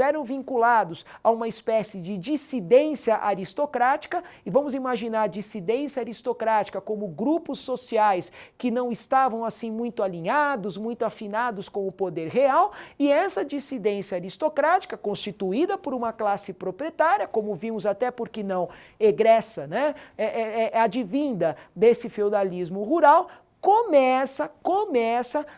eram vinculados a uma espécie de dissidência aristocrática, e vamos imaginar a dissidência aristocrática como grupos sociais que não estavam assim muito alinhados, muito afinados com o poder real, e essa dissidência aristocrática, constituída por uma classe proprietária, como vimos até porque não egressa, né, advinda desse feudalismo rural, começa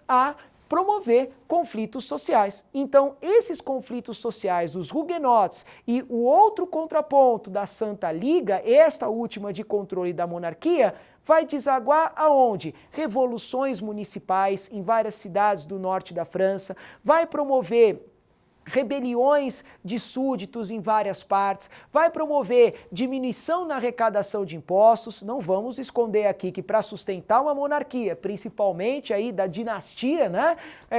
a promover conflitos sociais. Então, esses conflitos sociais, os huguenotes e o outro contraponto da Santa Liga, esta última de controle da monarquia, vai desaguar aonde? Revoluções municipais em várias cidades do norte da França, vai promover rebeliões de súditos em várias partes, vai promover diminuição na arrecadação de impostos. Não vamos esconder aqui que para sustentar uma monarquia, principalmente aí da dinastia, né,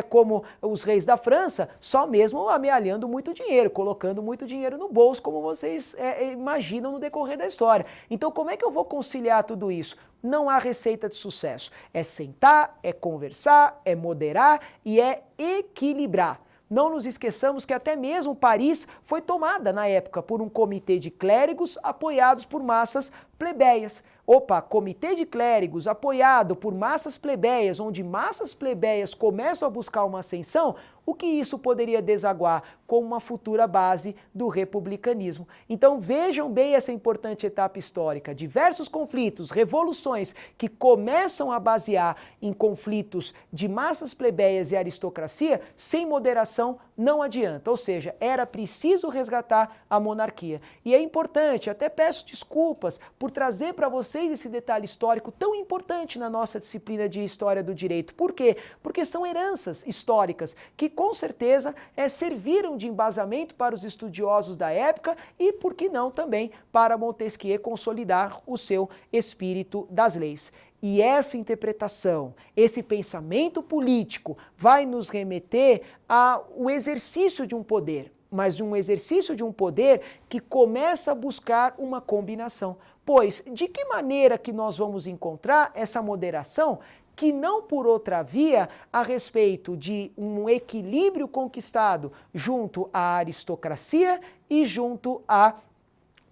como os reis da França, só mesmo amealhando muito dinheiro, colocando muito dinheiro no bolso, como vocês imaginam no decorrer da história. Então, como é que eu vou conciliar tudo isso? Não há receita de sucesso. É sentar, é conversar, é moderar e é equilibrar. Não nos esqueçamos que até mesmo Paris foi tomada na época por um comitê de clérigos apoiados por massas plebeias. Opa, comitê de clérigos apoiado por massas plebeias, onde massas plebeias começam a buscar uma ascensão, o que isso poderia desaguar como uma futura base do republicanismo. Então vejam bem essa importante etapa histórica. Diversos conflitos, revoluções que começam a basear em conflitos de massas plebeias e aristocracia, sem moderação não adianta. Ou seja, era preciso resgatar a monarquia. E é importante, até peço desculpas por trazer para vocês esse detalhe histórico tão importante na nossa disciplina de História do Direito. Por quê? Porque são heranças históricas que com certeza serviram de embasamento para os estudiosos da época e, por que não, também para Montesquieu consolidar o seu espírito das leis. E essa interpretação, esse pensamento político vai nos remeter ao exercício de um poder, mas um exercício de um poder que começa a buscar uma combinação. Pois, de que maneira que nós vamos encontrar essa moderação que não por outra via a respeito de um equilíbrio conquistado junto à aristocracia e junto à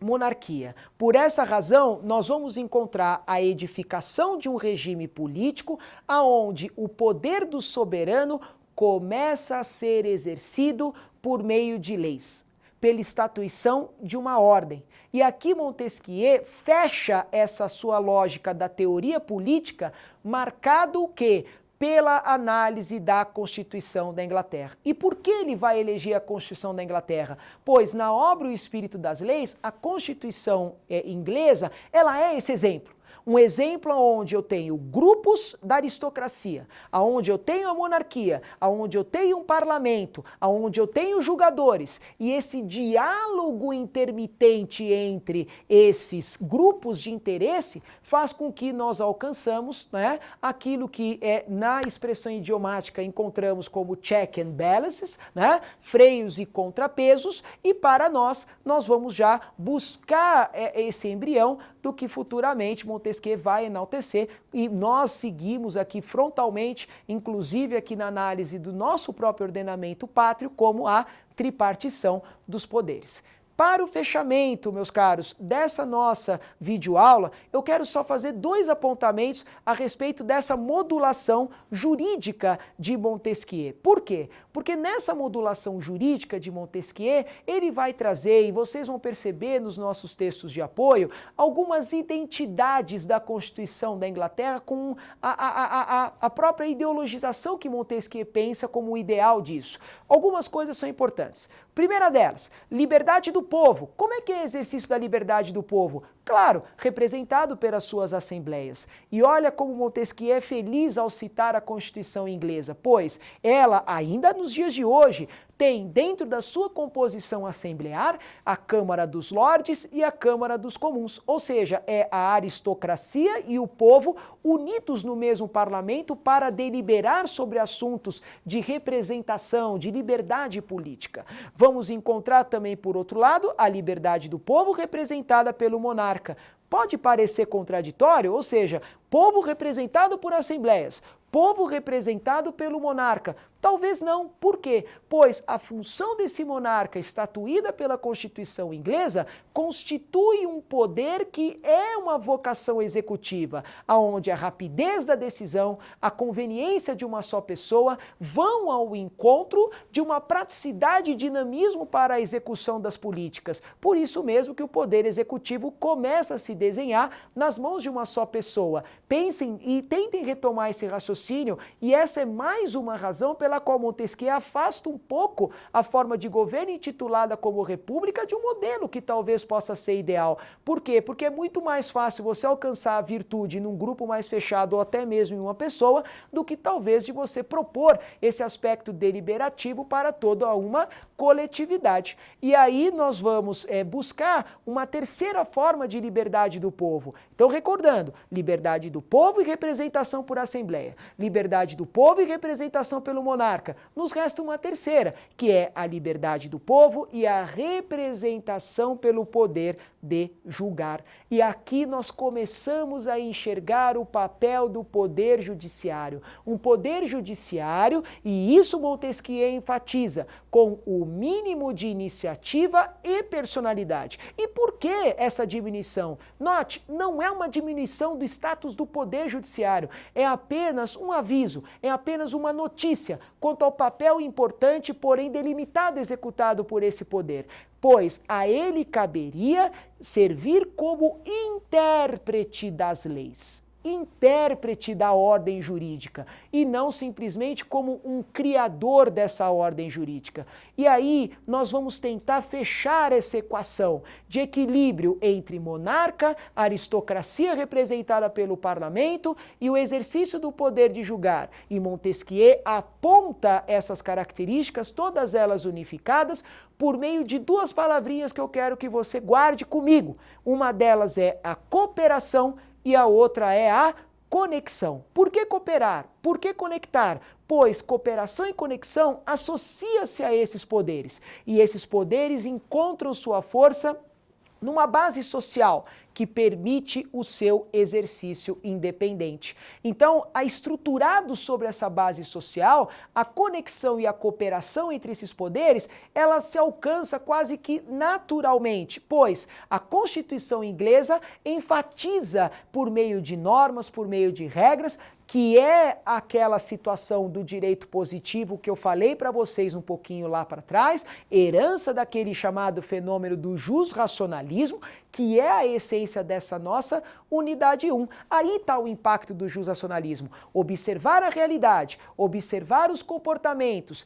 monarquia. Por essa razão, nós vamos encontrar a edificação de um regime político aonde o poder do soberano começa a ser exercido por meio de leis, pela estatuição de uma ordem. E aqui Montesquieu fecha essa sua lógica da teoria política, marcado o quê? Pela análise da Constituição da Inglaterra. E por que ele vai eleger a Constituição da Inglaterra? Pois na obra O Espírito das Leis, a Constituição inglesa, ela é esse exemplo. Um exemplo onde eu tenho grupos da aristocracia, onde eu tenho a monarquia, onde eu tenho um parlamento, onde eu tenho julgadores, e esse diálogo intermitente entre esses grupos de interesse faz com que nós alcançamos, né, aquilo que na expressão idiomática encontramos como check and balances, né, freios e contrapesos, e para nós vamos já buscar esse embrião do que futuramente Montesquieu vai enaltecer, e nós seguimos aqui frontalmente, inclusive aqui na análise do nosso próprio ordenamento pátrio, como a tripartição dos poderes. Para o fechamento, meus caros, dessa nossa videoaula, eu quero só fazer dois apontamentos a respeito dessa modulação jurídica de Montesquieu. Por quê? Porque nessa modulação jurídica de Montesquieu, ele vai trazer, e vocês vão perceber nos nossos textos de apoio, algumas identidades da Constituição da Inglaterra com a própria ideologização que Montesquieu pensa como o ideal disso. Algumas coisas são importantes. Primeira delas, liberdade do povo. Como é que é o exercício da liberdade do povo? Claro, representado pelas suas assembleias. E olha como Montesquieu é feliz ao citar a Constituição inglesa, pois ela, ainda nos dias de hoje, tem dentro da sua composição assemblear a Câmara dos Lordes e a Câmara dos Comuns, ou seja, é a aristocracia e o povo unidos no mesmo parlamento para deliberar sobre assuntos de representação, de liberdade política. Vamos encontrar também, por outro lado, a liberdade do povo representada pelo monarca. Pode parecer contraditório, ou seja, povo representado por assembleias, povo representado pelo monarca. Talvez não. Por quê? Pois a função desse monarca, estatuída pela Constituição inglesa, constitui um poder que é uma vocação executiva, aonde a rapidez da decisão, a conveniência de uma só pessoa vão ao encontro de uma praticidade e dinamismo para a execução das políticas. Por isso mesmo que o poder executivo começa a se desenhar nas mãos de uma só pessoa. Pensem e tentem retomar esse raciocínio, e essa é mais uma razão pela qual Montesquieu afasta um pouco a forma de governo intitulada como república de um modelo que talvez possa ser ideal. Por quê? Porque é muito mais fácil você alcançar a virtude num grupo mais fechado ou até mesmo em uma pessoa do que talvez de você propor esse aspecto deliberativo para toda uma coletividade. E aí nós vamos buscar uma terceira forma de liberdade do povo. Então, recordando, liberdade do povo e representação por assembleia, liberdade do povo e representação pelo monarca. Nos resta uma terceira, que é a liberdade do povo e a representação pelo poder de julgar. E aqui nós começamos a enxergar o papel do poder judiciário. Um poder judiciário, e isso Montesquieu enfatiza, com o mínimo de iniciativa e personalidade. E por que essa diminuição? Note, não é uma diminuição do status do poder judiciário, é apenas um aviso, é apenas uma notícia quanto ao papel importante, porém delimitado, executado por esse poder. Pois a ele caberia servir como intérprete das leis, intérprete da ordem jurídica, e não simplesmente como um criador dessa ordem jurídica. E aí nós vamos tentar fechar essa equação de equilíbrio entre monarca, aristocracia representada pelo parlamento e o exercício do poder de julgar. E Montesquieu aponta essas características, todas elas unificadas, por meio de duas palavrinhas que eu quero que você guarde comigo. Uma delas é a cooperação e a outra é a conexão. Por que cooperar? Por que conectar? Pois cooperação e conexão associa-se a esses poderes, e esses poderes encontram sua força numa base social que permite o seu exercício independente. Então, estruturado sobre essa base social, a conexão e a cooperação entre esses poderes, ela se alcança quase que naturalmente, pois a Constituição inglesa enfatiza por meio de normas, por meio de regras, que é aquela situação do direito positivo que eu falei para vocês um pouquinho lá para trás, herança daquele chamado fenômeno do jusracionalismo, que é a essência dessa nossa unidade 1. Aí está o impacto do jusracionalismo. Observar a realidade, observar os comportamentos,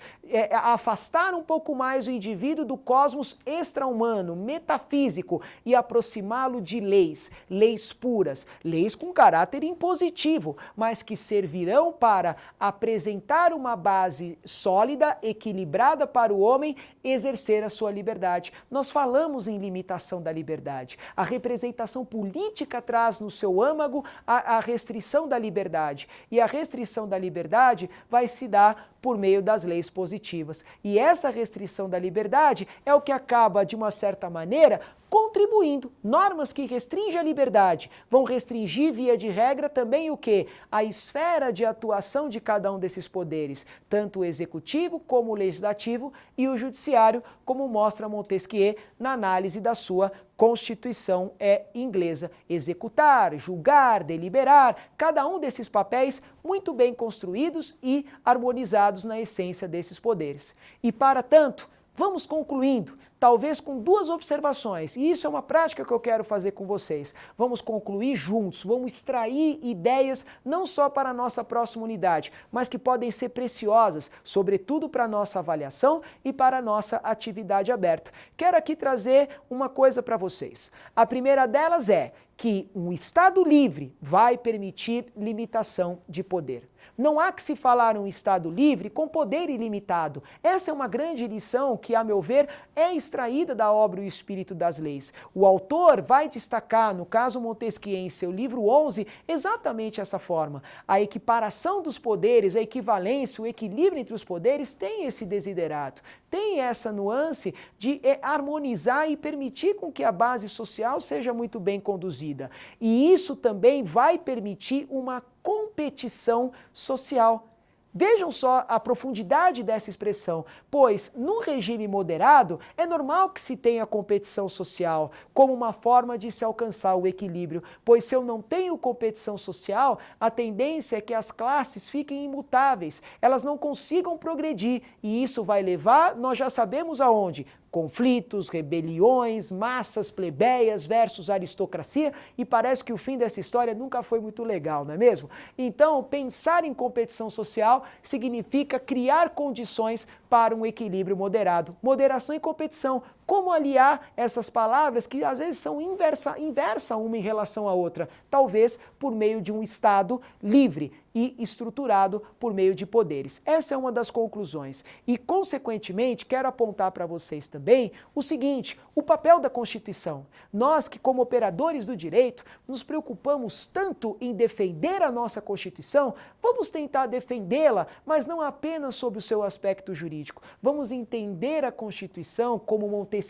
afastar um pouco mais o indivíduo do cosmos extra-humano, metafísico, e aproximá-lo de leis, leis puras, leis com caráter impositivo, mas que servirão para apresentar uma base sólida, equilibrada para o homem exercer a sua liberdade. Nós falamos em limitação da liberdade. A representação política traz no seu âmago a restrição da liberdade. E a restrição da liberdade vai se dar por meio das leis positivas. E essa restrição da liberdade é o que acaba, de uma certa maneira, contribuindo. Normas que restringem a liberdade vão restringir, via de regra, também o quê? A esfera de atuação de cada um desses poderes, tanto o executivo como o legislativo e o judiciário, como mostra Montesquieu na análise da sua Constituição inglesa. Executar, julgar, deliberar, cada um desses papéis muito bem construídos e harmonizados na essência desses poderes. E para tanto, Vamos concluindo, talvez com duas observações, e isso é uma prática que eu quero fazer com vocês. Vamos concluir juntos, vamos extrair ideias não só para a nossa próxima unidade, mas que podem ser preciosas, sobretudo para a nossa avaliação e para a nossa atividade aberta. Quero aqui trazer uma coisa para vocês. A primeira delas é que um Estado livre vai permitir limitação de poder. Não há que se falar um Estado livre com poder ilimitado. Essa é uma grande lição que, a meu ver, é extraída da obra O Espírito das Leis. O autor vai destacar, no caso Montesquieu, em seu livro 11, exatamente essa forma. A equiparação dos poderes, a equivalência, o equilíbrio entre os poderes tem esse desiderato, tem essa nuance de harmonizar e permitir com que a base social seja muito bem conduzida. E isso também vai permitir uma competição social. Vejam só a profundidade dessa expressão, pois num regime moderado é normal que se tenha competição social como uma forma de se alcançar o equilíbrio, pois se eu não tenho competição social, a tendência é que as classes fiquem imutáveis, elas não consigam progredir e isso vai levar, nós já sabemos aonde, conflitos, rebeliões, massas plebeias versus aristocracia, e parece que o fim dessa história nunca foi muito legal, não é mesmo? Então, pensar em competição social significa criar condições para um equilíbrio moderado. Moderação e competição. Como aliar essas palavras que às vezes são inversa uma em relação à outra? Talvez por meio de um Estado livre e estruturado por meio de poderes. Essa é uma das conclusões. E, consequentemente, quero apontar para vocês também o seguinte, o papel da Constituição. Nós que, como operadores do direito, nos preocupamos tanto em defender a nossa Constituição, vamos tentar defendê-la, mas não apenas sob o seu aspecto jurídico. Vamos entender a Constituição, como Montesquieu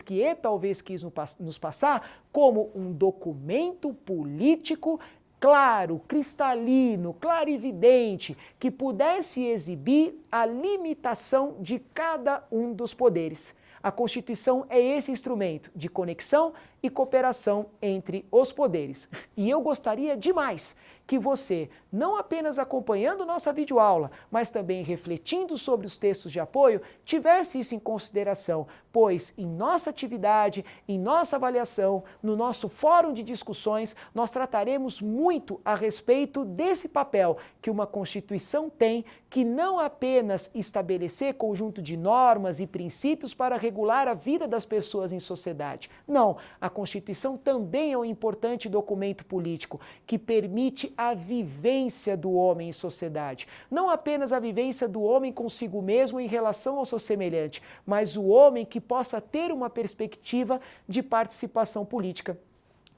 talvez quis nos passar, como um documento político claro, cristalino, clarividente, que pudesse exibir a limitação de cada um dos poderes. A Constituição é esse instrumento de conexão e cooperação entre os poderes. E eu gostaria demais que você, não apenas acompanhando nossa videoaula, mas também refletindo sobre os textos de apoio, tivesse isso em consideração, pois em nossa atividade, em nossa avaliação, no nosso fórum de discussões, nós trataremos muito a respeito desse papel que uma Constituição tem, que não apenas estabelecer conjunto de normas e princípios para regular a vida das pessoas em sociedade. Não, a Constituição também é um importante documento político que permite a vivência do homem em sociedade. Não apenas a vivência do homem consigo mesmo em relação ao seu semelhante, mas o homem que possa ter uma perspectiva de participação política.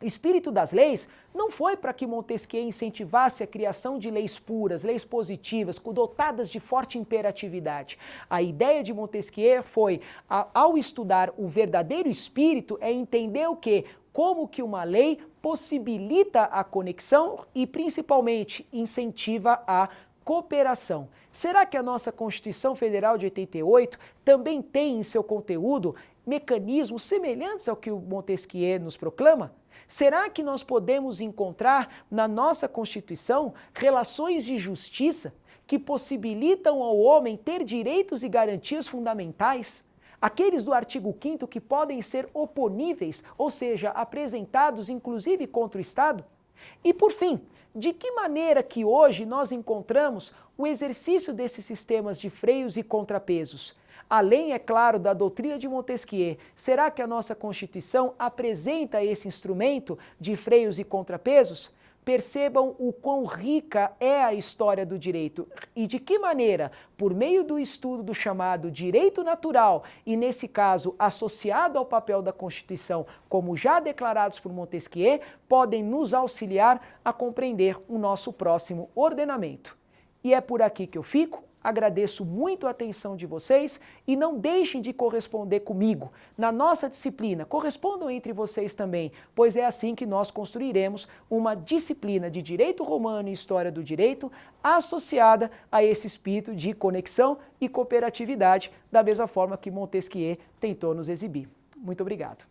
O espírito das leis não foi para que Montesquieu incentivasse a criação de leis puras, leis positivas, dotadas de forte imperatividade. A ideia de Montesquieu foi, ao estudar o verdadeiro espírito, é entender o quê? Como que uma lei possibilita a conexão e, principalmente, incentiva a cooperação. Será que a nossa Constituição Federal de 88 também tem em seu conteúdo mecanismos semelhantes ao que o Montesquieu nos proclama? Será que nós podemos encontrar na nossa Constituição relações de justiça que possibilitam ao homem ter direitos e garantias fundamentais? Aqueles do artigo 5º que podem ser oponíveis, ou seja, apresentados inclusive contra o Estado? E por fim, de que maneira que hoje nós encontramos o exercício desses sistemas de freios e contrapesos? Além, é claro, da doutrina de Montesquieu, será que a nossa Constituição apresenta esse instrumento de freios e contrapesos? Percebam o quão rica é a história do direito e de que maneira, por meio do estudo do chamado direito natural, e nesse caso associado ao papel da Constituição, como já declarados por Montesquieu, podem nos auxiliar a compreender o nosso próximo ordenamento. E é por aqui que eu fico. Agradeço muito a atenção de vocês e não deixem de corresponder comigo na nossa disciplina. Correspondam entre vocês também, pois é assim que nós construiremos uma disciplina de Direito Romano e História do Direito associada a esse espírito de conexão e cooperatividade, da mesma forma que Montesquieu tentou nos exibir. Muito obrigado.